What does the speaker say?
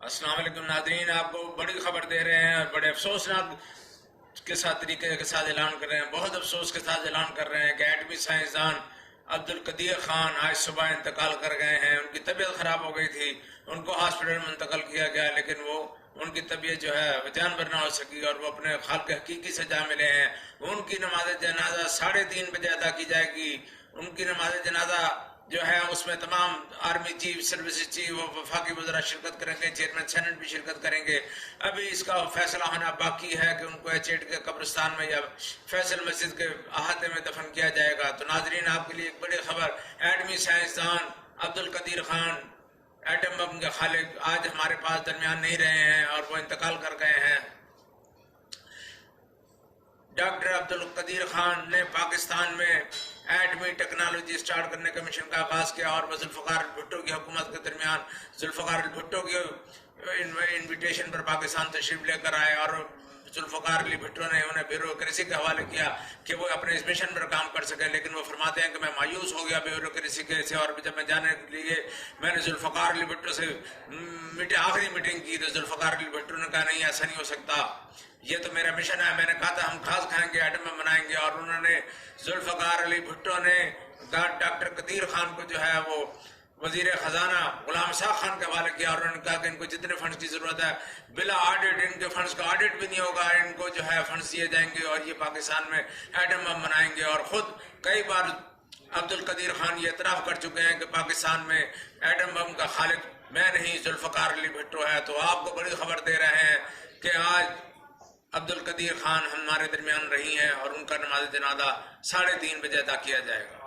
السلام علیکم ناظرین، آپ کو بڑی خبر دے رہے ہیں اور بڑے افسوسناک کے ساتھ طریقے کے ساتھ اعلان کر رہے ہیں، بہت افسوس کے ساتھ اعلان کر رہے ہیں کہ ایٹمی سائنسدان عبدالقدیر خان آج صبح انتقال کر گئے ہیں۔ ان کی طبیعت خراب ہو گئی تھی، ان کو ہاسپٹل منتقل کیا گیا، لیکن ان کی طبیعت جو ہے جانور نہ ہو سکی اور وہ اپنے خالق حقیقی سے جا ملے ہیں۔ ان کی نماز جنازہ 3:30 بجے ادا کی جائے گی۔ ان کی نماز جنازہ جو ہے اس میں تمام آرمی چیف، سروسز چیف، وفاقی وزراء شرکت کریں گے، چیئرمین سینٹ بھی شرکت کریں گے۔ ابھی اس کا فیصلہ ہونا باقی ہے کہ ان کو ایچ کے قبرستان میں یا فیصل مسجد کے احاطے میں دفن کیا جائے گا۔ تو ناظرین، آپ کے لیے ایک بڑی خبر، ایٹمی سائنسدان عبدالقدیر خان، ایٹم بم کے خالق، آج ہمارے پاس درمیان نہیں رہے ہیں اور وہ انتقال کر گئے ہیں۔ ڈاکٹر عبدالقدیر خان نے پاکستان میں ایٹمی ٹیکنالوجی سٹارٹ کرنے کا مشن کا آغاز کیا اور وہ ذوالفقار بھٹو کی حکومت کے درمیان ذوالفقار بھٹو کی انویٹیشن پر پاکستان تشریف لے کر آئے، اور ذوالفقار علی بھٹو نے انہیں بیوروکریسی کے حوالے کیا کہ وہ اپنے اس مشن پر کام کر سکے، لیکن وہ فرماتے ہیں کہ میں مایوس ہو گیا بیوروکریسی کے سے، اور جب میں جانے کے لیے میں نے ذوالفقار علی بھٹو سے آخری میٹنگ کی تو ذوالفقار علی بھٹو نے کہا نہیں، ایسا نہیں ہو سکتا، یہ تو میرا مشن ہے۔ میں نے کہا تھا ہم گھاس کھائیں گے، ایٹم بم بنائیں گے، اور انہوں نے ذوالفقار علی بھٹو نے ڈاکٹر قدیر خان کو جو ہے وہ وزیر خزانہ غلام ساق خان کے حوالے کیا، اور انہوں نے کہا کہ ان کو جتنے فنڈز کی ضرورت ہے بلا آڈٹ، ان کے فنڈز کا آڈٹ بھی نہیں ہوگا، ان کو جو ہے فنڈز دیے جائیں گے اور یہ پاکستان میں ایٹم بم بنائیں گے۔ اور خود کئی بار عبدالقدیر خان یہ اعتراف کر چکے ہیں کہ پاکستان میں ایٹم بم کا خالق میں نہیں، ذوالفقار علی بھٹو ہے۔ تو آپ کو بڑی خبر دے رہے ہیں کہ آج عبدالقدیر خان ہمارے درمیان رہی ہیں اور ان کا نماز جنازہ 3:30 بجے ادا کیا جائے گا۔